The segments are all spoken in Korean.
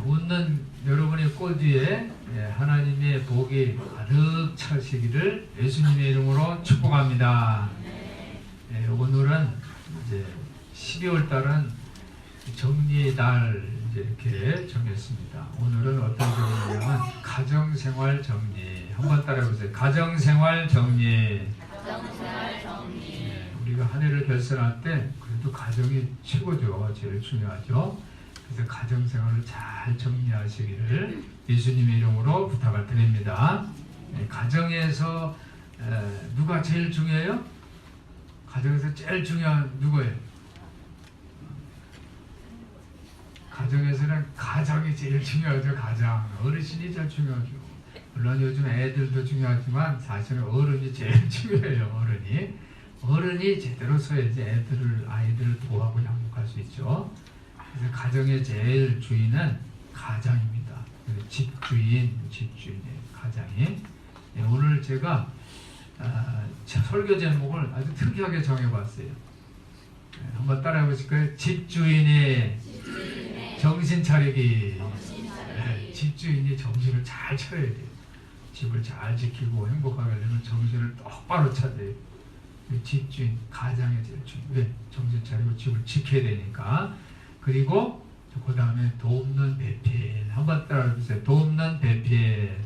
웃는 여러분의 꽃 위에 하나님의 복이 가득 차시기를 예수님의 이름으로 축복합니다. 오늘은 이제 12월 달은 정리의 달 이렇게 정했습니다. 오늘은 어떤 정리냐면 가정생활 정리. 한번 따라해보세요. 가정생활 정리. 가정생활 정리. 우리가 한 해를 결산할 때 그래도 가정이 최고죠. 제일 중요하죠. 그래서 가정생활을 잘 정리하시기를 예수님의 이름으로 부탁을 드립니다. 가정에서 누가 제일 중요해요? 가정에서 제일 중요한 누구예요? 가정에서는 가장이 제일 중요하죠. 가장. 어르신이 제일 중요하죠. 물론 요즘 애들도 중요하지만 사실은 어른이 제일 중요해요. 어른이 제대로 서야지 아이들을 보호하고 양육할 수 있죠. 그래서 가정의 제일 주인은 가장입니다. 집주인의 가장이. 오늘 제가 설교 제목을 아주 특이하게 정해봤어요. 한번 따라해 보실까요? 집주인의 정신 차리기. 집주인이 정신을 잘 차려야 돼요. 집을 잘 지키고 행복하게 하려면 정신을 똑바로 차려야 집주인, 가장의 제일 중요해요. 왜? 정신 차리고 집을 지켜야 되니까. 그리고 그 다음에 돕는 배필. 한번 따라해보세요. 돕는 배필.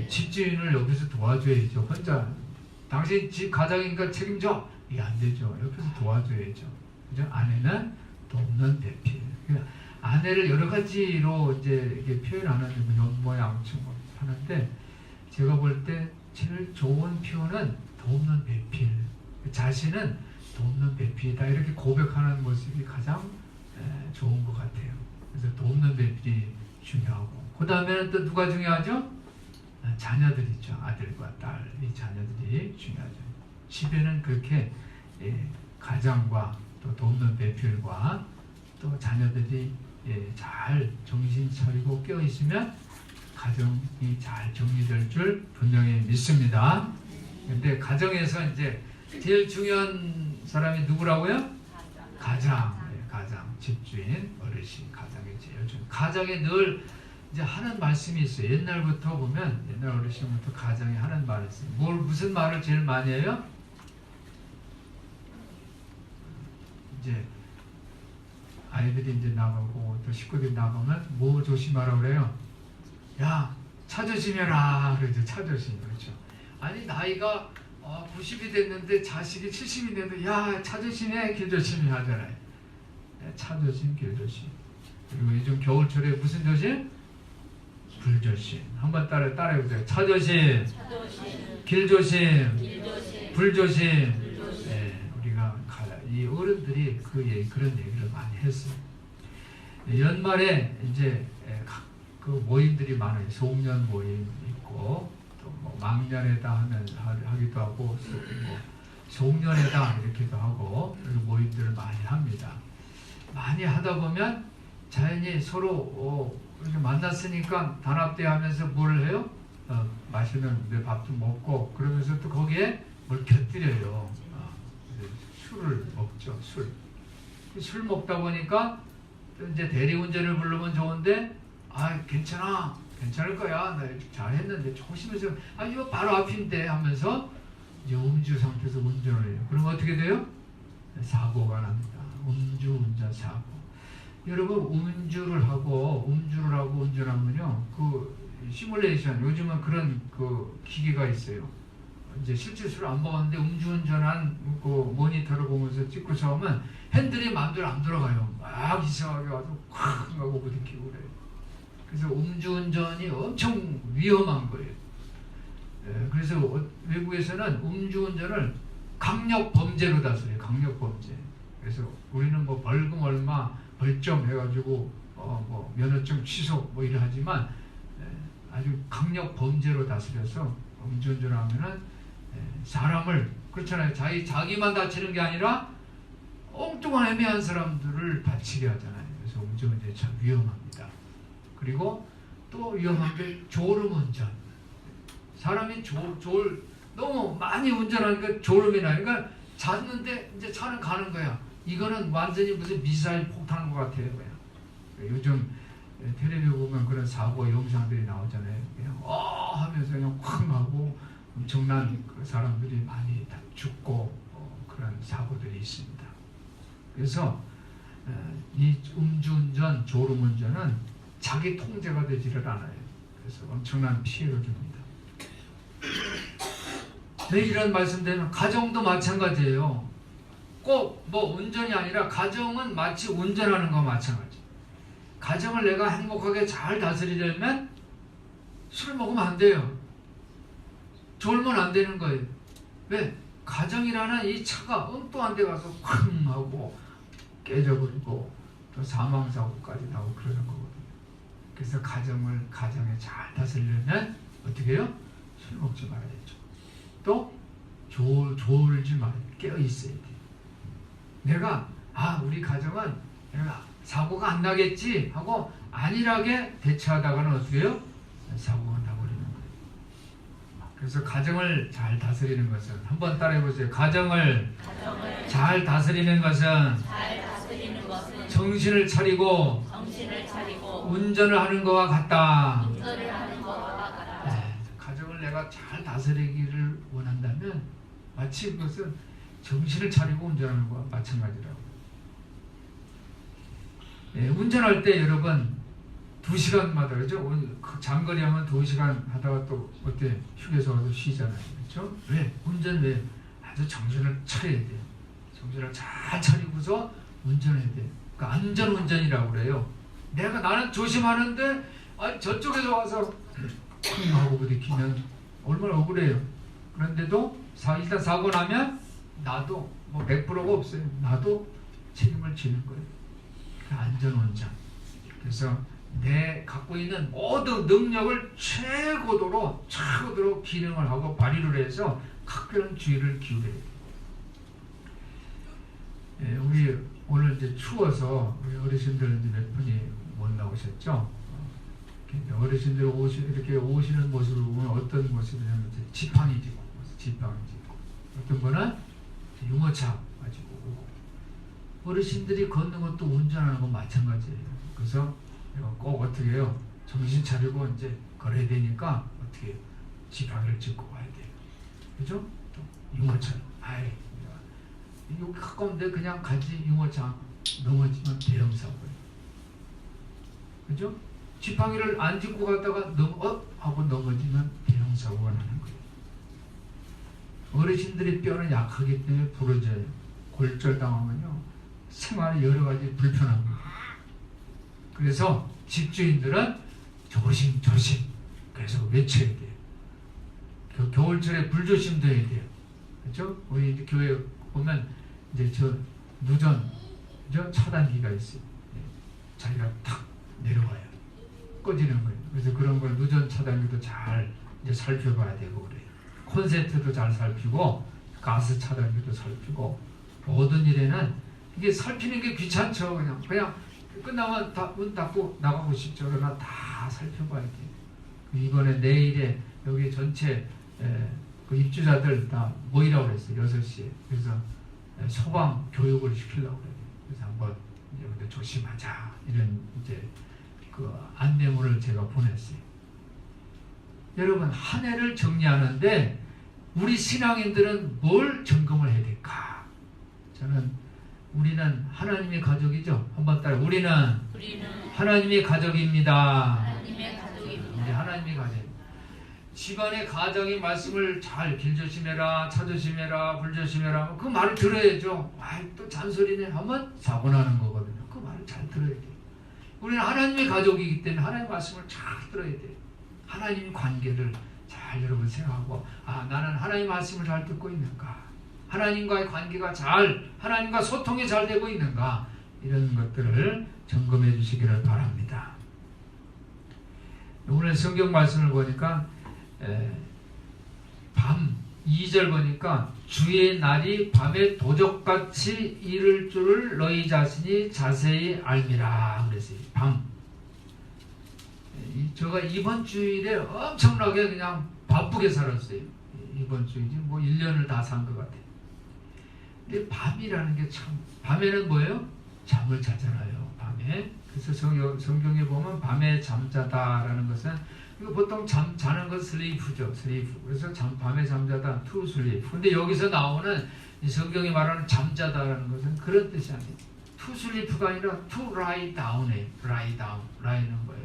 집주인을 옆에서 도와줘야죠. 혼자 당신 집 가장이니까 책임져. 이게 안 되죠. 옆에서 도와줘야죠. 그죠? 아내는 돕는 배필. 아내를 여러 가지로 이제 이게 표현하는 연모 양측 하는데 제가 볼 때 제일 좋은 표현은 돕는 배필. 자신은 돕는 배필이다 이렇게 고백하는 모습이 가장 좋은 것 같아요. 그래서 돕는 배필이 중요하고 그 다음에는 또 누가 중요하죠? 자녀들이죠. 아들과 딸, 이 자녀들이 중요하죠. 집에는 그렇게 가장과 또 돕는 배필과 또 자녀들이 잘 정신 차리고 깨어 있으면 가정이 잘 정리될 줄 분명히 믿습니다. 근데 가정에서 이제 제일 중요한 사람이 누구라고요? 가장, 집주인, 어르신, 가장이 제일 중요해요. 가정에 늘 이제 하는 말씀이 있어요. 옛날부터 보면 옛날 어르신부터 가정에 하는 말이 있어요. 무슨 말을 제일 많이 해요? 이제 아이들이 이제 나가고 또 식구들이 나가면 뭐 조심하라고 그래요? 야, 차 조심해라. 그러죠. 차 조심. 그렇죠. 아니 나이가 90이 됐는데 자식이 70이 돼도 야, 차 조심해, 길 조심해 하잖아요. 차 조심, 길 조심. 그리고 요즘 겨울철에 무슨 조심? 불 조심. 한번 따라해보세요. 차 조심, 길 조심, 불 조심. 우리가 이 어른들이 그런 얘기를 많이 했어요. 연말에 이제 그 모임들이 많아요. 송년 모임 있고 또 뭐 망년에다 하기도 하고 뭐 송년에다 이렇게도 하고 그리고 모임들을 많이 합니다. 많이 하다 보면 자연히 서로 이렇게 만났으니까 단합대하면서 뭘 해요? 맛있는 내 밥도 먹고 그러면서 또 거기에 뭘 곁들여요. 술을 먹죠. 술 먹다 보니까 또 이제 대리운전을 부르면 좋은데 괜찮을 거야. 나 잘했는데 조심해서 이거 바로 앞인데 하면서 이제 음주 상태에서 운전을 해요. 그럼 어떻게 돼요? 사고가 납니다. 음주운전 사고. 여러분 음주를 하고 운전하면요 그 시뮬레이션 요즘은 그런 그 기계가 있어요. 이제 실제 술 안 먹었는데 음주운전한 그 모니터를 보면서 찍고서 하면 핸들이 마음대로 안 돌아가요. 막 이상하게 와서 콱 하고 부딪히고 그래요. 그래서 음주운전이 엄청 위험한 거예요. 그래서 외국에서는 음주운전을 강력범죄로 다스려요. 강력범죄. 그래서 우리는 뭐 벌금 얼마 벌점 해가지고 뭐 면허증 취소 뭐 이래 하지만 아주 강력범죄로 다스려서 음주운전을 하면은 사람을 그렇잖아요. 자기만 다치는 게 아니라 엉뚱한 애매한 사람들을 다치게 하잖아요. 그래서 음주운전이 참 위험합니다. 그리고 또 위험한 게 졸음운전. 사람이 너무 많이 운전하니까 졸음이 나니까 잤는데 이제 차는 가는 거야. 이거는 완전히 무슨 미사일 폭탄한 것 같아요. 요즘 텔레비 보면 그런 사고 영상들이 나오잖아요. 그냥 하면서 그냥 쾅 하고 엄청난 그 사람들이 많이 다 죽고 그런 사고들이 있습니다. 그래서 이 음주운전, 졸음운전은 자기 통제가 되지를 않아요. 그래서 엄청난 피해를 줍니다. 네, 이런 말씀드리면 가정도 마찬가지예요. 꼭 뭐 운전이 아니라 가정은 마치 운전하는 거와 마찬가지. 가정을 내가 행복하게 잘 다스리려면 술 먹으면 안 돼요. 졸면 안 되는 거예요. 왜? 가정이라는 이 차가 엉뚱한 데 가서 쾅 하고 깨져버리고 또 사망사고까지 나오고 그러는 거거든요. 그래서 가정에 잘 다스리려면 어떻게 해요? 술 먹지 말아야죠. 또 졸지 말아요. 깨어 있어야 돼요. 내가 우리 가정은 내가 사고가 안 나겠지 하고 안일하게 대처하다가는 어떻게 해요? 사고가 나버리는 거예요. 그래서 가정을 잘 다스리는 것은 한번 따라해 보세요. 가정을 잘 다스리는 것은 정신을 차리고 운전을 하는 것과 같다. 네, 가정을 내가 잘 다스리기를 원한다면 마치 그것은 정신을 차리고 운전하는 것과 마찬가지라고. 네, 운전할 때 여러분 2시간마다 그렇죠? 장거리 하면 2시간 하다가 또 어때? 휴게소 가서 쉬잖아요. 그렇죠? 왜? 운전 왜? 아주 정신을 차려야 돼요. 정신을 잘 차리고서 운전해야 돼요. 그러니까 안전운전이라고 그래요. 나는 조심하는데 저쪽에서 와서 쿵 하고 부딪히면 얼마나 억울해요. 그런데도 일단 사고 나면 나도 뭐 100%가 없어요. 나도 책임을 지는 거예요. 안전운전. 그래서 내 갖고 있는 모든 능력을 최고도로 기능을 하고 발휘를 해서 각별한 주의를 기울여야 돼요. 예, 우리 오늘 이제 추워서 우리 어르신들 이제 몇 분이 못 나오셨죠? 어르신들 이렇게 오시는 모습을 보면 어떤 모습이냐면 지팡이 짚고 어떤 분은 유모차 가지고 오고 어르신들이 걷는 것도 운전하는 건 마찬가지예요. 그래서 꼭 어떻게 해요? 정신 차리고 이제 걸어야 되니까 어떻게 지팡이를 짚고 가야 돼요. 그죠? 또 유모차. 여기 가까운데 그냥 가지 유모차 넘어지면 대형 사고예요. 그죠? 지팡이를 안 짚고 갔다가 하고 넘어지면 대형 사고가 나는 거예요. 어르신들의 뼈는 약하기 때문에 부러져요. 골절당하면요 생활에 여러 가지 불편합니다. 그래서 집주인들은 조심 그래서 외쳐야 돼요. 겨울철에 불조심도 해야 돼요. 그렇죠? 우리 이제 교회 보면 이제 누전 차단기가 있어요. 자기가 탁 내려와요. 꺼지는 거예요. 그래서 그런 걸 누전 차단기도 잘 이제 살펴봐야 되고 그래요. 콘센트도 잘 살피고 가스 차단기도 살피고 모든 일에는 이게 살피는 게 귀찮죠. 그냥 끝나면 다 문 닫고 나가고 싶죠. 그러나 다 살펴봐야 돼요. 이번에 내일에 여기 전체 그 입주자들 다 모이라고 그랬어요. 6시에. 그래서 소방 교육을 시키려고 그래요. 그래서 한번 이제 조심하자 이런 이제 그 안내문을 제가 보냈어요. 여러분 한 해를 정리하는데 우리 신앙인들은 뭘 점검을 해야 될까? 우리는 하나님의 가족이죠. 한번 따라 우리는 하나님의 가족입니다. 우리 하나님의 가족. 집안의 가정의 말씀을 잘 길조심해라, 차조심해라, 불조심해라. 그 말을 들어야죠. 또 잔소리네 하면 사고 나는 거거든요. 그 말을 잘 들어야 돼요. 우리는 하나님의 가족이기 때문에 하나님의 말씀을 잘 들어야 돼요. 하나님의 관계를 잘 여러분 생각하고 나는 하나님의 말씀을 잘 듣고 있는가? 하나님과의 관계가 하나님과 소통이 잘 되고 있는가? 이런 것들을 점검해 주시기를 바랍니다. 오늘 성경 말씀을 보니까 밤 2절 보니까 주의 날이 밤에 도적같이 이를 줄을 너희 자신이 자세히 알미라 그랬어요. 밤. 제가 이번 주일에 엄청나게 그냥 바쁘게 살았어요. 이번 주일이 뭐 1년을 다 산 것 같아요. 근데 밤이라는 게 참, 밤에는 뭐예요? 잠을 자잖아요. 밤에. 그래서 성경에 보면 밤에 잠자다라는 것은 이거 보통 자는 건 슬리프죠. 슬리프. 그래서 밤에 잠자다 to sleep. 근데 여기서 나오는 이 성경이 말하는 잠자다라는 것은 그런 뜻이 아니에요. to sleep가 아니라 to lie down에 lie down, lie는 거예요.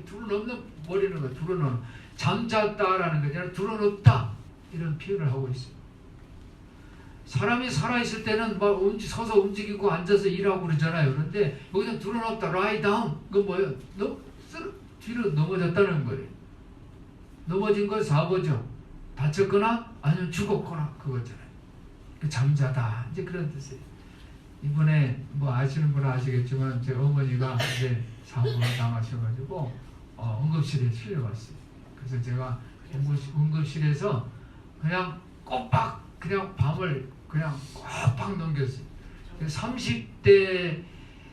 둘은 버리는 거예요. 둘은 잠잤다라는 게 아니라 둘은 없다 이런 표현을 하고 있어요. 사람이 살아있을 때는 막 서서 움직이고 앉아서 일하고 그러잖아요. 그런데 여기서 둘은 없다. lie down. 그건 뭐예요? 뒤로 넘어졌다는 거예요. 넘어진 건 사고죠. 다쳤거나 아니면 죽었거나 그거잖아요. 그 잠자다. 이제 그런 뜻이에요. 이번에 뭐 아시는 분은 아시겠지만 제 어머니가 이제 사고가 당하셔가지고 응급실에 실려갔어요. 그래서 제가 응급실에서 그냥 꼬박 그냥 밤을 그냥 꼬박 넘겼어요.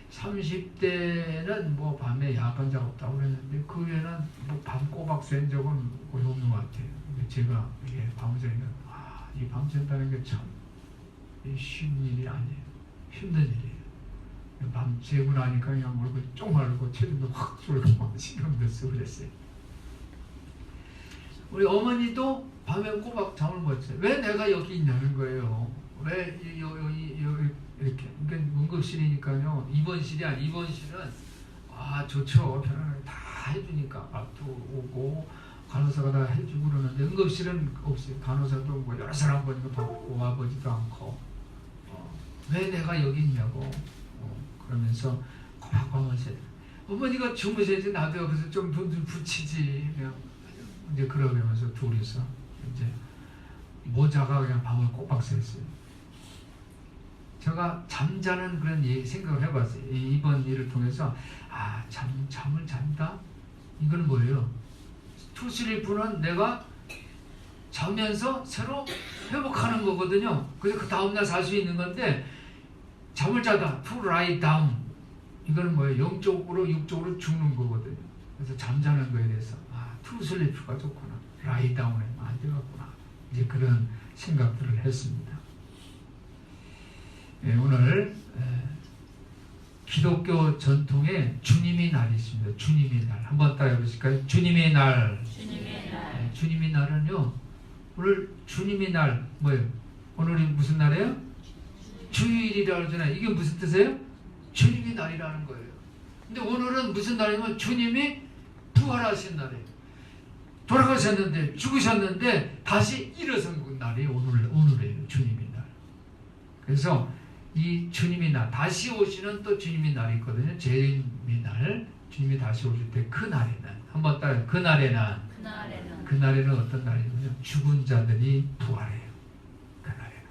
30대는 뭐 밤에 야간 작업도 그랬는데 그 외에는 뭐 밤 꼬박 샌 적은 거의 없는 것 같아요. 제가 이게 밤을 새니까 이 밤 샌다는 게 참 쉬운 일이 아니에요. 힘든 일이에요. 밤 새고 나니까 그냥 얼굴 쪽말고 체중도 확 쏠고 막 신경도 쓰고 그랬어요. 우리 어머니도 밤에 꼬박 잠을 못 자요. 왜 내가 여기 있냐는 거예요. 왜 여기 이렇게. 그러니까 응급실이니까요. 입원실은 좋죠. 편안하게 다 해주니까 밥도 오고 간호사가 다 해주고 그러는데 응급실은 없어요. 간호사도 뭐 여러 사람 보니까 바쁘고 와보지도 않고 왜 내가 여기 있냐고 그러면서 꼬박꼬박 새요. 어머니가 주무셔야지 나도 여기서 좀 돈 좀 붙이지. 그냥 이제 그러면서 둘이서 이제 모자가 그냥 밤을 꼬박 샜어요. 제가 잠자는 그런 생각을 해봤어요. 이번 일을 통해서 잠을 잔다? 이건 뭐예요? 투슬리프는 내가 자면서 새로 회복하는 거거든요. 그래서 그 다음날 살 수 있는 건데 잠을 자다 to lie down 이거는 뭐예요? 영적으로 육적으로 죽는 거거든요. 그래서 잠자는 거에 대해서 to sleep가 좋구나, lie down에 안 되겠구나, 이제 그런 생각들을 했습니다. 오늘 기독교 전통에 주님의 날이 있습니다. 주님의 날 한번 따라해 보실까요? 주님의 날. 주님의 날은요, 오늘 주님의 날 뭐예요? 오늘이 무슨 날이에요? 주일이라고 그러잖아요. 이게 무슨 뜻이에요? 주님의 날이라는 거예요. 근데 오늘은 무슨 날이냐면 주님이 부활하신 날이에요. 돌아가셨는데 죽으셨는데 다시 일어선 날이 오늘이에요. 주님의 날. 그래서 이 주님의 날, 다시 오시는 또 주님의 날이 있거든요. 재림의 날, 주님이 다시 오실 때 그 날에는 한번 따라요. 그 날에는 어떤 날이냐면 죽은 자들이 부활해요. 그 날에는.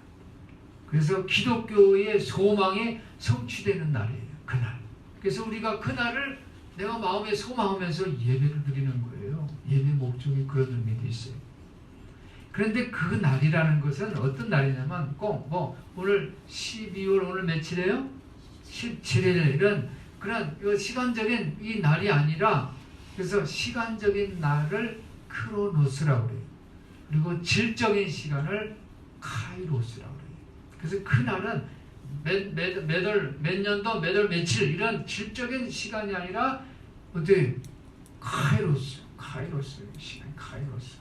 그래서 기독교의 소망이 성취되는 날이에요. 그날. 그래서 우리가 그 날을 내가 마음에 소망하면서 예배를 드리는 거예요. 예배 목적이 그런 의미도 있어요. 그런데 그 날이라는 것은 어떤 날이냐면 꼭 오늘 12월 오늘 며칠이에요? 17일 이런 그런 시간적인 이 날이 아니라 그래서 시간적인 날을 크로노스라고 그래요. 그리고 질적인 시간을 카이로스라고 그래요. 그래서 그 날은 몇 년도 몇 월 며칠 이런 질적인 시간이 아니라 어때? 카이로스 시간 카이로스.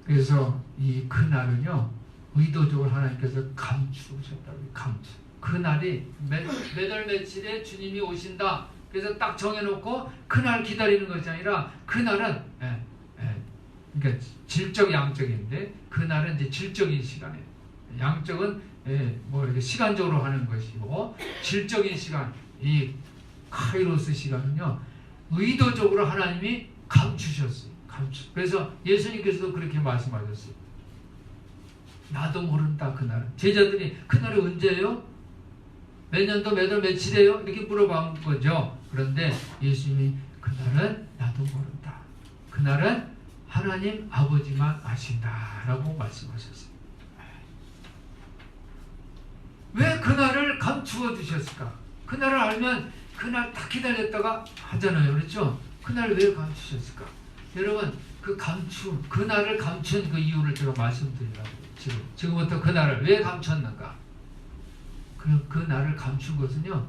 그래서 이 그날은요 의도적으로 하나님께서 감추셨다고요. 감추. 그날이 몇 월 며칠에 주님이 오신다. 그래서 딱 정해놓고 그날 기다리는 것이 아니라 그날은 그러니까 질적 양적인데 그날은 이제 질적인 시간이에요. 양적은 뭐 이렇게 시간적으로 하는 것이고 질적인 시간 이 카이로스 시간은요 의도적으로 하나님이 감추셨어요. 그래서 예수님께서도 그렇게 말씀하셨어요. 나도 모른다 그날. 제자들이 그날이 언제예요? 몇 년도 몇 월 며칠이에요? 이렇게 물어본 거죠. 그런데 예수님이 그날은 나도 모른다. 그날은 하나님 아버지만 아신다라고 말씀하셨어요. 왜 그날을 감추어 주셨을까? 그날을 알면 그날 딱 기다렸다가 하잖아요. 그렇죠? 그날 왜 감추셨을까? 여러분 그날을 감춘 그 이유를 제가 말씀드리려고 지금부터 그날을 왜 감췄는가? 그 날을 감춘 것은요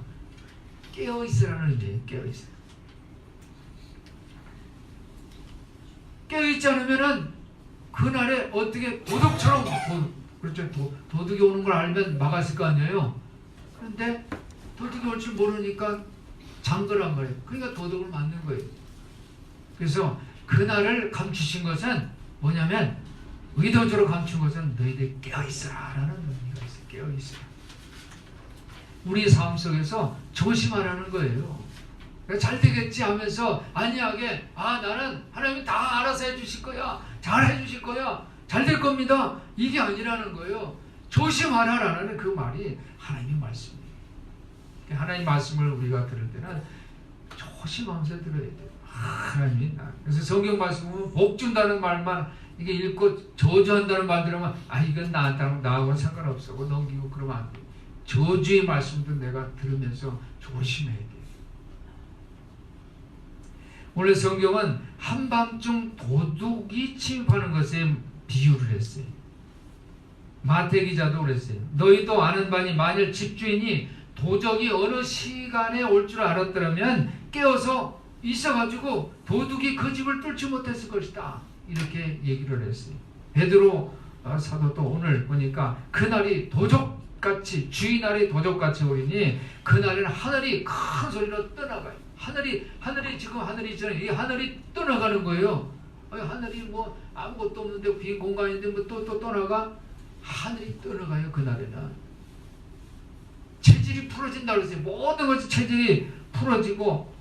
깨어있으라는 의미예요. 깨어있어. 깨어있지 않으면은 그날에 어떻게 도둑처럼 그렇죠. 도둑이 오는 걸 알면 막았을 거 아니에요. 그런데 도둑이 올 줄 모르니까 잠그란 말이에요. 그러니까 도둑을 맞는 거예요. 그래서 그날을 감추신 것은 뭐냐면 의도적으로 감춘 것은 너희들 깨어있으라 라는 의미가 있어요. 깨어있으라. 우리 삶 속에서 조심하라는 거예요. 잘 되겠지 하면서 안이하게 나는 하나님이 다 알아서 해주실 거야. 잘 해주실 거야. 잘 될 겁니다. 이게 아니라는 거예요. 조심하라라는 그 말이 하나님의 말씀이에요. 하나님의 말씀을 우리가 들을 때는 조심하면서 들어야 돼요. 하나님이 그래서 성경 말씀 보면 복 준다는 말만 이게 읽고 저주한다는 말 들으면 이건 나하고는 상관없어 넘기고 그러면 안 돼요. 저주의 말씀도 내가 들으면서 조심해야 돼요. 오늘 성경은 한밤중 도둑이 침입하는 것에 비유를 했어요. 마태 기자도 그랬어요. 너희도 아는 바니 만일 집주인이 도적이 어느 시간에 올 줄 알았더라면 깨어서 있어가지고 도둑이 그 집을 뚫지 못했을 것이다. 이렇게 얘기를 했어요. 베드로 사도도 오늘 보니까 그날이 도적같이 주인날이 도적같이 오리니 그날에는 하늘이 큰 소리로 떠나가요. 하늘이 지금 하늘이 있잖아요. 이 하늘이 떠나가는 거예요. 하늘이 뭐 아무것도 없는데 빈 공간인데 뭐 또 떠나가? 하늘이 떠나가요. 그날에는 체질이 풀어진다 그랬어요. 모든 것이 체질이 풀어지고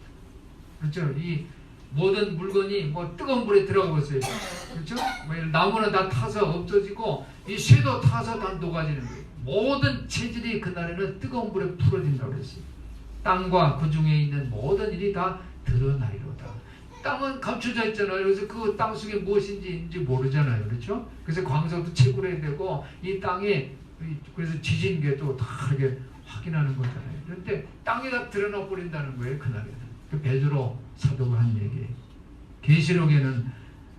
그렇죠. 이 모든 물건이 뭐 뜨거운 불에 들어가 버렸어요. 그렇죠? 나무는 다 타서 없어지고 이 쇠도 타서 다 녹아지는 거예요. 모든 체질이 그날에는 뜨거운 불에 풀어진다고 그랬어요. 땅과 그 중에 있는 모든 일이 다 드러나리로다. 땅은 감춰져 있잖아요. 그래서 그 땅 속에 무엇인지 모르잖아요. 그렇죠? 그래서 광석도 채굴해야 되고 이 땅에 그래서 지진계도 다 이렇게 확인하는 거잖아요. 그런데 땅에 다 드러나 버린다는 거예요. 그날에는. 그 베드로 사도가 한 얘기예요. 계시록에는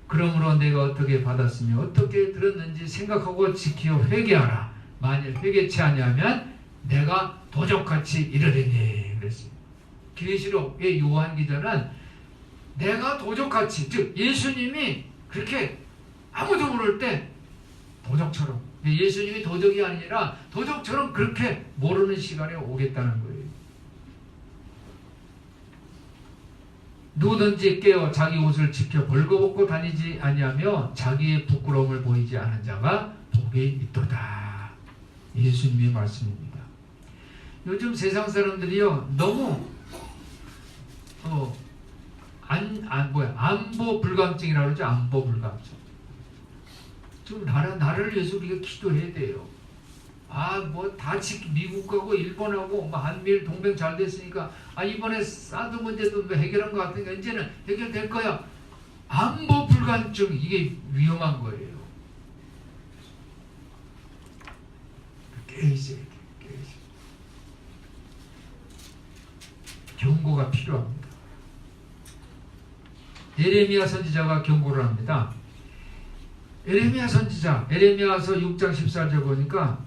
그러므로 내가 어떻게 받았으며 어떻게 들었는지 생각하고 지키어 회개하라. 만일 회개치 아니하면 내가 도적같이 이르리니 그랬어요. 계시록의 요한 기자는 내가 도적같이 즉 예수님이 그렇게 아무도 모를 때 도적처럼 예수님이 도적이 아니라 도적처럼 그렇게 모르는 시간에 오겠다는 거예요. 누구든지 깨어 자기 옷을 지켜 벌거벗고 다니지 아니하며 자기의 부끄러움을 보이지 않은 자가 복이 있도다. 예수님의 말씀입니다. 요즘 세상 사람들이요 너무 안보 불감증이라고 그러죠. 안보 불감증. 좀 나라를 위해서 우리가 기도해야 돼요. 다 미국하고 일본하고 한미일 동맹 잘 됐으니까 이번에 사드 문제도 해결한 것 같으니까 이제는 해결될 거야. 안보 불감증 이게 위험한 거예요. 깨어있어야 돼. 경고가 필요합니다. 에레미야 선지자가 경고를 합니다. 에레미야 선지자, 에레미야서 6장 14절 보니까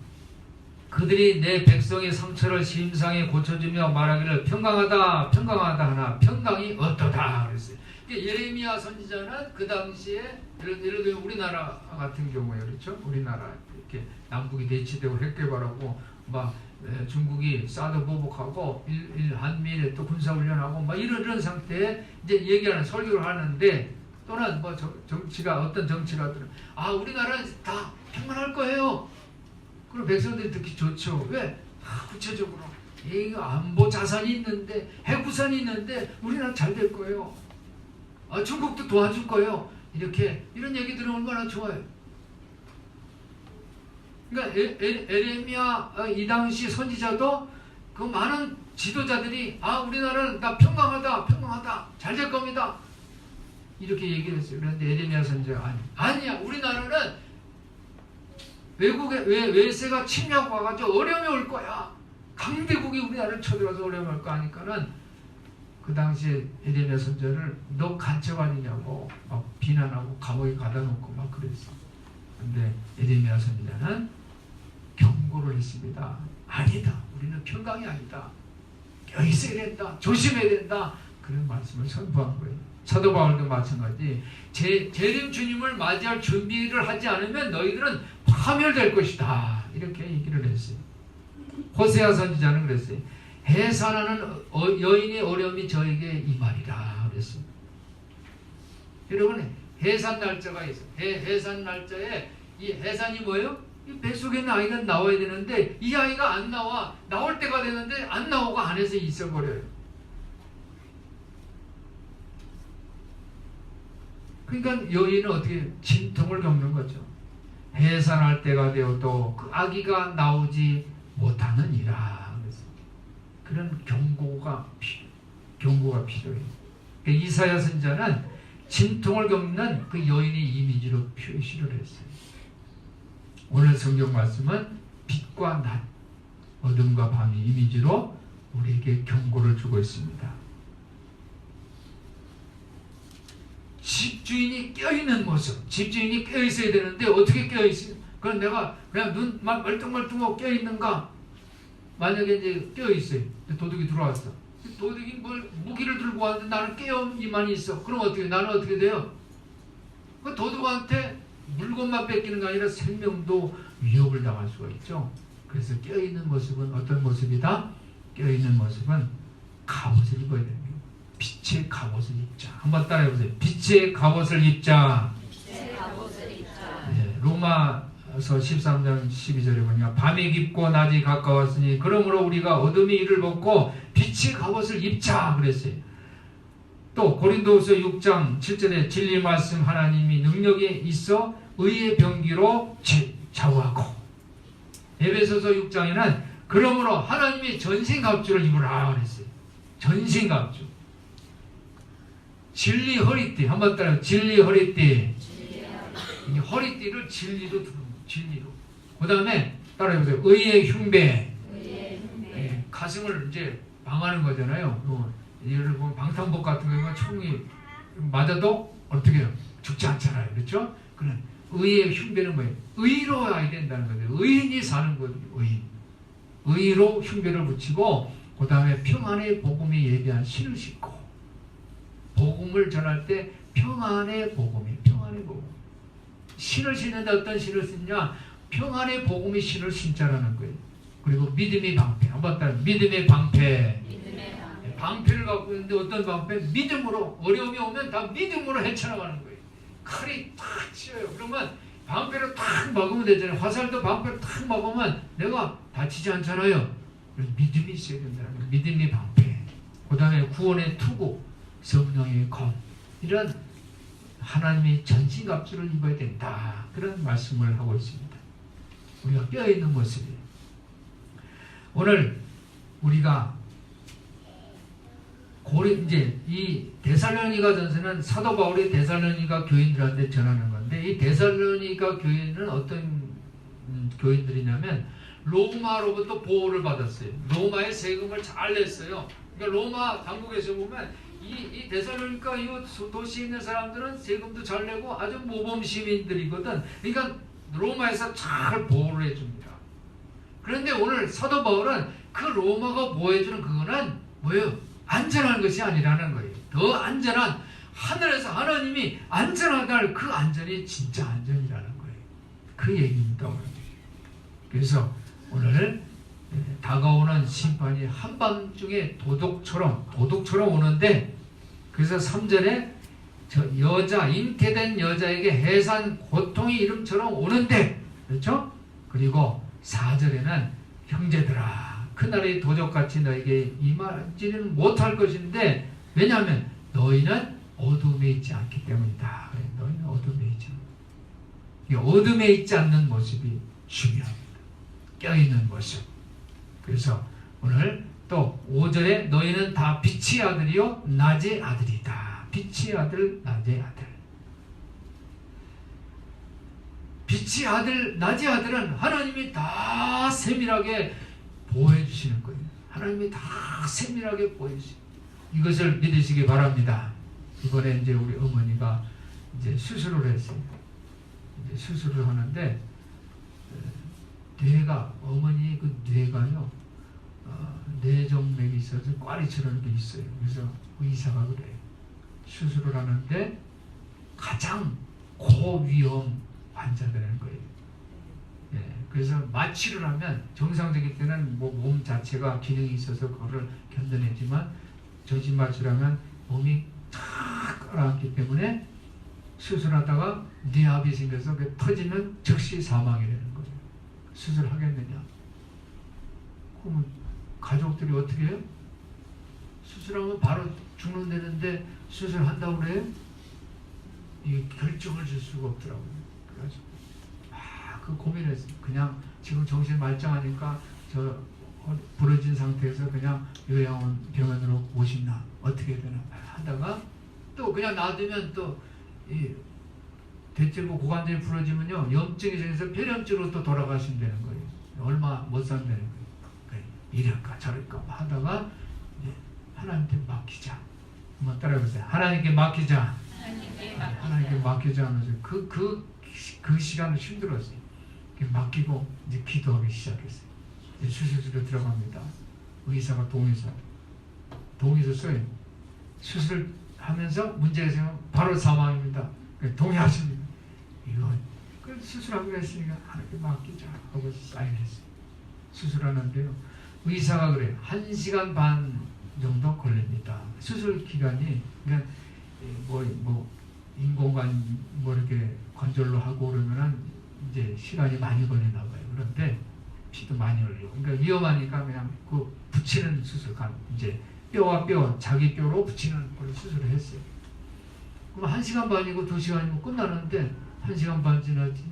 그들이 내 백성의 상처를 심상에 고쳐주며 말하기를 평강하다 하나 평강이 어떠다 그랬어요. 예레미야 선지자는 그 당시에 예를 들면 우리나라 같은 경우에 그렇죠. 우리나라 이렇게 남북이 대치되고 핵개발하고 중국이 사드 보복하고 한미일 또 군사훈련하고 이런 상태에 이제 얘기하는 설교를 하는데 또는 어떤 정치가 우리나라는 다 평안할 거예요. 그럼 백성들이 듣기 좋죠. 왜? 구체적으로 안보 자산이 있는데 핵우산이 있는데 우리나라 잘 될 거예요. 중국도 도와줄 거예요. 이런 얘기들은 얼마나 좋아요. 그러니까 에레미야 이 당시 선지자도 그 많은 지도자들이 우리나라는 다 평강하다 잘 될 겁니다. 이렇게 얘기를 했어요. 그런데 에레미야 선지자가 아니야. 우리나라는 외세가 침략 와가지고 어려움이 올 거야. 강대국이 우리나라를 쳐들어서 어려움이 올 거 하니까는 그 당시에 에레미야 선지자를 너 간첩 아니냐고 비난하고 감옥에 가다 놓고 그랬어. 근데 에레미야 선지자는 경고를 했습니다. 아니다. 우리는 평강이 아니다. 깨어 있어야 된다. 조심해야 된다. 그런 말씀을 선포한 거예요. 사도 바울도 마찬가지. 재림 주님을 맞이할 준비를 하지 않으면 너희들은 파멸될 것이다. 이렇게 얘기를 했어요. 호세아 선지자는 그랬어요. 해산하는 여인의 어려움이 저에게 임하리라 그랬어요. 여러분 해산 날짜가 있어요. 해산 날짜에 이 해산이 뭐예요? 이 뱃속에 있는 아이가 나와야 되는데 이 아이가 안 나와. 나올 때가 되는데 안 나오고 안에서 있어버려요. 그러니까 여인은 어떻게 진통을 겪는 거죠. 해산할 때가 되어도 그 아기가 나오지 못하느니라. 그런 경고가 필요해요. 이사야 선지자는 진통을 겪는 그 여인의 이미지로 표시를 했어요. 오늘 성경 말씀은 빛과 낮, 어둠과 밤의 이미지로 우리에게 경고를 주고 있습니다. 집주인이 껴있는 모습, 집주인이 껴있어야 되는데 어떻게 껴있어요? 그럼 내가 그냥 눈 막 멀뚱멀뚱하고 껴있는가? 만약에 이제 껴있어요. 도둑이 들어왔어. 도둑이 뭘 무기를 들고 왔는데 나는 깨어있기만 있어. 그럼 어떻게? 나는 어떻게 돼요? 그 도둑한테 물건만 뺏기는 게 아니라 생명도 위협을 당할 수가 있죠. 그래서 껴있는 모습은 어떤 모습이다? 껴있는 모습은 갑옷을 입어야 됩니다. 빛의 갑옷을 입자. 한번 따라해보세요. 빛의 갑옷을 입자. 빛의 갑옷을 입자. 네, 로마서 13장 12절에 보니까 밤이 깊고 낮이 가까웠으니 그러므로 우리가 어둠의 일을 벗고 빛의 갑옷을 입자 그랬어요. 또 고린도후서 6장 7절에 진리 말씀 하나님이 능력에 있어 의의 병기로 좌우하고 에베소서 6장에는 그러므로 하나님이 전신갑주를 입으라 그랬어요. 전신갑주. 진리 허리띠 한번 따라 진리 허리띠. 이 허리띠를 진리로 두는 진리로. 그 다음에 따라해보세요. 의의 흉배. 예, 가슴을 이제 방하는 거잖아요. 예를 보면 방탄복 같은 경우는 총이 맞아도 어떻게 해요? 죽지 않잖아요. 그렇죠? 그런 의의 흉배는 뭐예요? 의로워야 된다는 거죠. 의인이 사는 거죠. 의인. 의로 흉배를 붙이고 그 다음에 평안의 복음에 예비한 신을 신고 복음을 전할 때 평안의 복음이 평안의 복음. 신을 신는데 어떤 신을 신냐? 평안의 복음이 신을 신자라는 거예요. 그리고 믿음의 방패. 한번 따라 믿음의 방패. 방패를 갖고 있는데 어떤 방패? 믿음으로. 어려움이 오면 다 믿음으로 헤쳐나가는 거예요. 칼이 탁 치어요. 그러면 방패를 탁 막으면 되잖아요. 화살도 방패를 탁 막으면 내가 다치지 않잖아요. 그래서 믿음이 있어야 된다는 거예요. 믿음의 방패. 그 다음에 구원의 투구, 성령의 검. 이런 하나님의 전신갑주를 입어야 된다. 그런 말씀을 하고 있습니다. 우리가 뼈있는 모습이에요. 오늘 우리가 이제 이 데살로니가 전서는 사도 바울이 데살로니가 교인들한테 전하는 건데 이 데살로니가 교인은 어떤 교인들이냐면 로마로부터 보호를 받았어요. 로마의 세금을 잘 냈어요. 그러니까 로마 당국에서 보면 이 데살로니가 이 도시에 있는 사람들은 세금도 잘 내고 아주 모범 시민들이거든. 그러니까 로마에서 잘 보호를 해줍니다. 그런데 오늘 사도 바울은 그 로마가 보호해주는 그거는 뭐예요? 안전한 것이 아니라는 거예요. 더 안전한 하늘에서 하나님이 안전하다 할 그 안전이 진짜 안전이라는 거예요. 그 얘기입니다. 오늘. 그래서 오늘 다가오는 심판이 한밤중에 도둑처럼 오는데 그래서 3절에 저 여자 잉태된 여자에게 해산 고통이 이름처럼 오는데 그렇죠? 그리고 4절에는 형제들아 그날의 도적같이 너에게 임하지는 못할 것인데 왜냐하면 너희는 어둠에 있지 않기 때문이다. 너희는 어둠에 있지 않다. 이 어둠에 있지 않는 모습이 중요합니다. 껴있는 모습. 그래서 오늘 또 5절에 너희는 다 빛의 아들이요 낮의 아들이다. 빛의 아들 낮의 아들. 빛의 아들 낮의 아들은 하나님이 다 세밀하게 보호해 주시는 거예요. 하나님이 다 세밀하게 보호해 주시는 이것을 믿으시기 바랍니다. 이번에 이제 우리 어머니가 이제 수술을 했어요. 이제 수술을 하는데 뇌가 어머니 그 뇌가요 뇌정맥이 있어서 꽈리처럼 이렇게 있어요. 그래서 의사가 그래요. 수술을 하는데 가장 고위험 환자들인 거예요. 예, 그래서 마취를 하면 정상적일 때는 뭐 몸 자체가 기능이 있어서 그거를 견뎌내지만 전신마취를 하면 몸이 탁 가라앉기 때문에 수술하다가 뇌압이 생겨서 그 터지면 즉시 사망이 되는 거예요. 수술하겠느냐? 그러면 가족들이 어떻게 해요? 수술하면 바로 죽는다는데 수술한다고 그래요? 이 결정을 줄 수가 없더라고요. 그래가지고 그 고민했어요. 그냥 지금 정신 말짱하니까 저 부러진 상태에서 그냥 요양원 병원으로 모시나 어떻게 해야 되나 하다가 또 그냥 놔두면 또 이 대퇴부 고관절이 부러지면요 염증이 생겨서 폐렴증으로 또 돌아가신다는 거예요. 얼마 못 산다는 거예요. 그래, 이럴까 저럴까 하다가 이제 하나님께 맡기자. 한번 따라해보세요. 하나님께 맡기자. 하나님께 맡기자 하면서 그 시간은 힘들었어요. 맡기고 이제 기도하기 시작했어요. 이제 수술실로 들어갑니다. 의사가 동의서 써요. 수술하면서 문제가 생기면 바로 사망입니다. 동의하십니다. 이건 수술하기로 했으니까 하나님께 맡기자 하고 사인했어요. 수술하는데요. 의사가 그래요. 1시간 반 정도 걸립니다. 수술 기간이 그러니까 뭐 인공관 뭐 이렇게 관절로 하고 그러면은 이제 시간이 많이 걸리나 봐요. 그런데 피도 많이 흘리고 그러니까 위험하니까 그냥 그 붙이는 수술 이제 뼈와 뼈 자기 뼈로 붙이는 걸 수술을 했어요. 그럼 1시간 반이고 2시간이고 끝나는데 1시간 반 지나지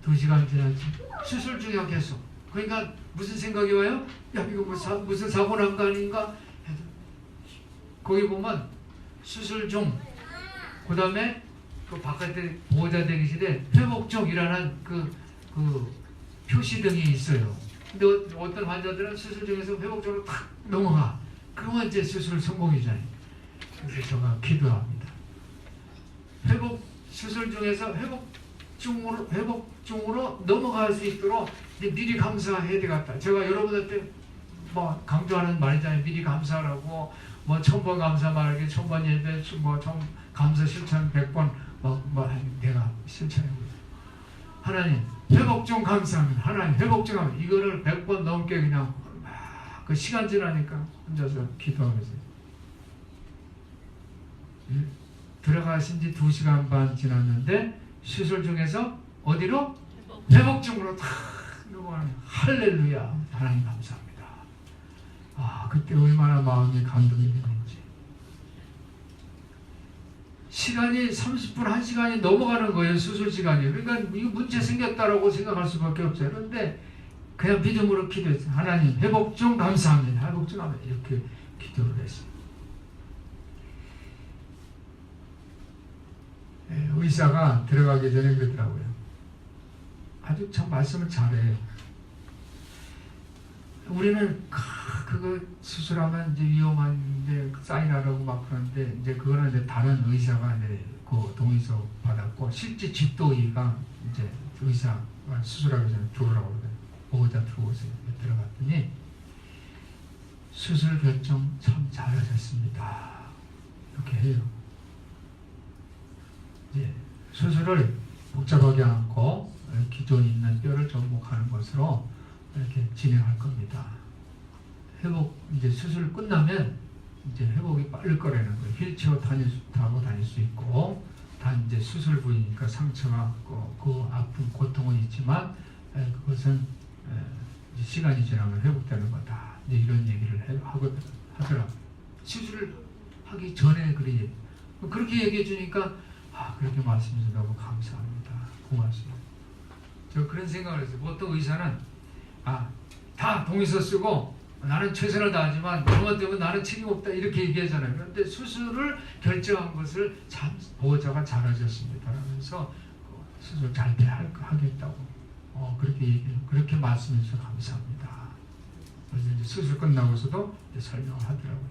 2시간 지나지 수술 중이야 계속. 그러니까 무슨 생각이 와요? 야 이거 무슨 사고 난 거 아닌가? 해서 거기 보면 수술 중 그 다음에 그 바깥에 보호자 대기실에 회복 중이라는 그 표시등이 있어요. 근데 어떤 환자들은 수술 중에서 회복 중으로 탁 넘어가. 그러면 이제 수술 성공이잖아요. 그래서 제가 기도합니다. 수술 중에서 회복 중으로 넘어갈 수 있도록 이제 미리 감사해야 되겠다. 제가 여러분한테 뭐 강조하는 말이잖아요. 미리 감사하라고 뭐 1000번 감사 말하기 1000번 예배 뭐 감사 실천 100번 내가 실천해보고 하나님 회복 중 감사합니다. 하나님 회복 중 감사합니다. 이거를 100번 넘게 그냥 그 시간 지나니까 혼자서 기도하면서 들어가신 지 2시간 반 지났는데 수술 중에서 어디로? 회복 중으로 탁 넘어가는 할렐루야. 하나님 감사합니다. 그때 얼마나 마음이 감동이 되는지. 시간이 30분, 1시간이 넘어가는 거예요. 수술 시간이. 그러니까 이거 문제 생겼다라고 생각할 수밖에 없어요. 그런데 그냥 믿음으로 기도했어요. 하나님 회복 중 감사합니다. 회복 중 감사합니다. 이렇게 기도를 했어요. 의사가 들어가기 전에 그러더라고요. 아주 참 말씀을 잘해요. 우리는 그거 수술하면 이제 위험한데 사인하라고 막 그러는데 이제 그거는 이제 다른 의사가 이제 그 동의서 받았고 실제 집도의가 이제 의사가 수술하기 전에 들어오라고 그러더라고요. 보호자 들어오세요. 들어갔더니 수술 결정 참 잘하셨습니다. 이렇게 해요. 이제 수술을 복잡하게 않고 기존 있는 뼈를 접목하는 것으로 이렇게 진행할 겁니다. 이제 수술 끝나면 이제 회복이 빠를 거라는 거예요. 휠체어 타고 다닐 수 있고, 단 이제 수술 부위니까 상처가 그 아픈 고통은 있지만 그것은 이제 시간이 지나면 회복되는 거다. 이제 이런 얘기를 하더라고요. 수술을 하기 전에 그렇게 얘기해 주니까 그렇게 말씀해 주셔서 너무 감사합니다. 고맙습니다. 저 그런 생각을 했어요. 보통 의사는 다 동의서 쓰고 나는 최선을 다하지만 그것 때문에 나는 책임 없다 이렇게 얘기하잖아요. 그런데 수술을 결정한 것을 참 보호자가 잘하셨습니다. 그러면서 수술 잘 하겠다고 그렇게 말씀해 주셔서 감사합니다. 그래서 이제 수술 끝나고서도 이제 설명을 하더라고요.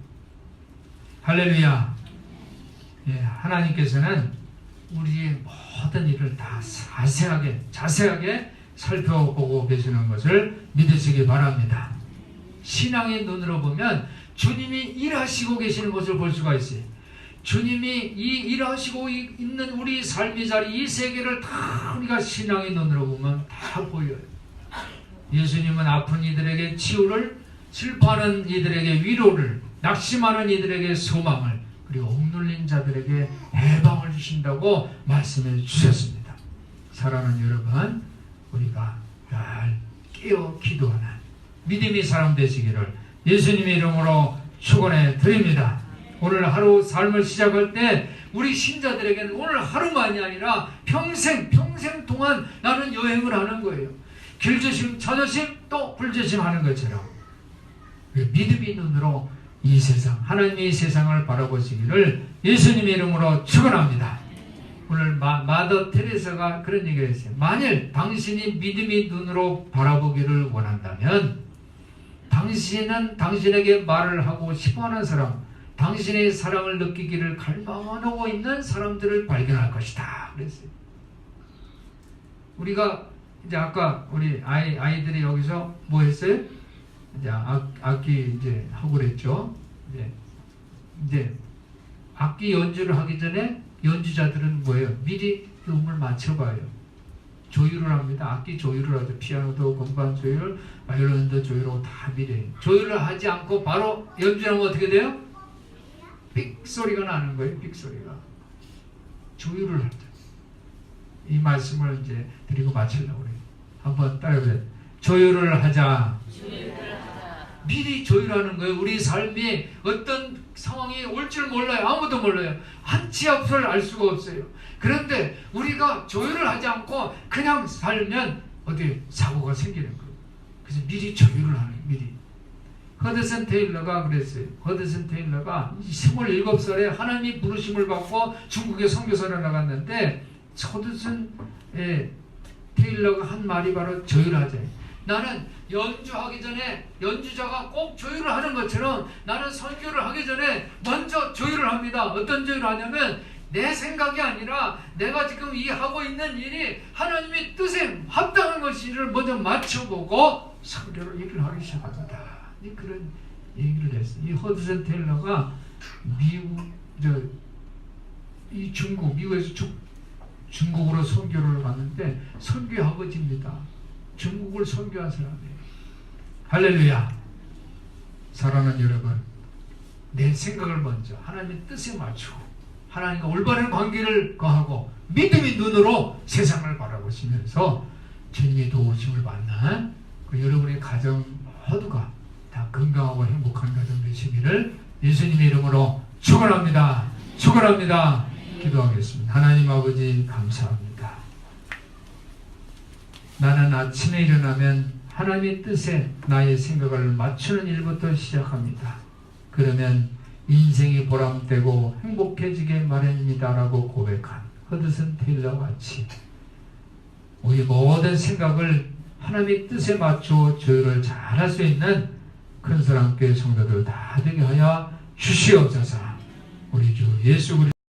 할렐루야. 예, 하나님께서는 우리의 모든 일을 다 자세하게 살펴보고 계시는 것을 믿으시기 바랍니다. 신앙의 눈으로 보면 주님이 일하시고 계시는 것을 볼 수가 있어요. 주님이 이 일하시고 있는 우리 삶의 자리, 이 세계를 다 우리가 신앙의 눈으로 보면 다 보여요. 예수님은 아픈 이들에게 치유를, 슬퍼하는 이들에게 위로를, 낙심하는 이들에게 소망을, 그리고 억눌린 자들에게 해방을 주신다고 말씀해 주셨습니다. 사랑하는 여러분, 우리가 잘 깨어 기도하는 믿음의 사람 되시기를 예수님의 이름으로 축원해 드립니다. 오늘 하루 삶을 시작할 때 우리 신자들에게는 오늘 하루만이 아니라 평생 동안 나는 여행을 하는 거예요. 길조심, 자조심, 또 불조심하는 것처럼 믿음의 눈으로 이 세상, 하나님의 세상을 바라보시기를 예수님의 이름으로 축원합니다. 오늘 마더 테레사가 그런 얘기를 했어요. 만일 당신이 믿음의 눈으로 바라보기를 원한다면 당신은 당신에게 말을 하고 싶어하는 사람, 당신의 사랑을 느끼기를 갈망하고 있는 사람들을 발견할 것이다. 그랬어요. 우리가 이제 아까 우리 아이들이 여기서 뭐 했어요? 이제 악기 이제 하고 그랬죠. 이제 악기 연주를 하기 전에 연주자들은 뭐예요? 미리 음을 맞춰봐요. 조율을 합니다. 악기 조율을 하죠. 피아노도 건반 조율, 바이올린도 조율하고 다 미리. 조율을 하지 않고 바로 연주하면 어떻게 돼요? 삑 소리가 나는 거예요. 삑 소리가. 조율을 하죠. 이 말씀을 이제 드리고 마치려고 그래요. 한번 따라해보세요. 조율을 하자. 미리 조율하는 거예요. 우리 삶이 어떤 상황이 올 줄 몰라요. 아무도 몰라요. 한 치 앞을 알 수가 없어요. 그런데 우리가 조율을 하지 않고 그냥 살면 어디 사고가 생기는 거예요. 그래서 미리 조율을 하는 거예요. 미리. 허드슨 테일러가 그랬어요. 허드슨 테일러가 27살에 하나님이 부르심을 받고 중국에 선교사를 나갔는데 허드슨 테일러가 한 말이 바로 조율하자. 나는 연주하기 전에 연주자가 꼭 조율을 하는 것처럼 나는 선교를 하기 전에 먼저 조율을 합니다. 어떤 조율을 하냐면 내 생각이 아니라 내가 지금 이 하고 있는 일이 하나님의 뜻에 합당한 것인지를 먼저 맞춰보고 선교를 일을 하기 시작합니다. 그런 얘기를 했어요. 이 허드슨 테일러가 미국에서 중국으로 선교를 갔는데 선교의 아버지입니다. 중국을 선교한 사람이에요. 할렐루야. 사랑하는 여러분, 내 생각을 먼저 하나님의 뜻에 맞추고 하나님과 올바른 관계를 거하고 믿음의 눈으로 세상을 바라보시면서 주님의 도우심을 받는 그 여러분의 가정 모두가 다 건강하고 행복한 가정 되시기를 예수님의 이름으로 축원합니다. 축원합니다. 기도하겠습니다. 하나님 아버지 감사합니다. 나는 아침에 일어나면 하나님의 뜻에 나의 생각을 맞추는 일부터 시작합니다. 그러면 인생이 보람되고 행복해지게 마련입니다. 라고 고백한 허드슨 테일러 같이 우리 모든 생각을 하나님의 뜻에 맞추어 조율을 잘할 수 있는 큰 사랑교회 성도들 다 되게 하여 주시옵소서. 우리 주 예수 그리스도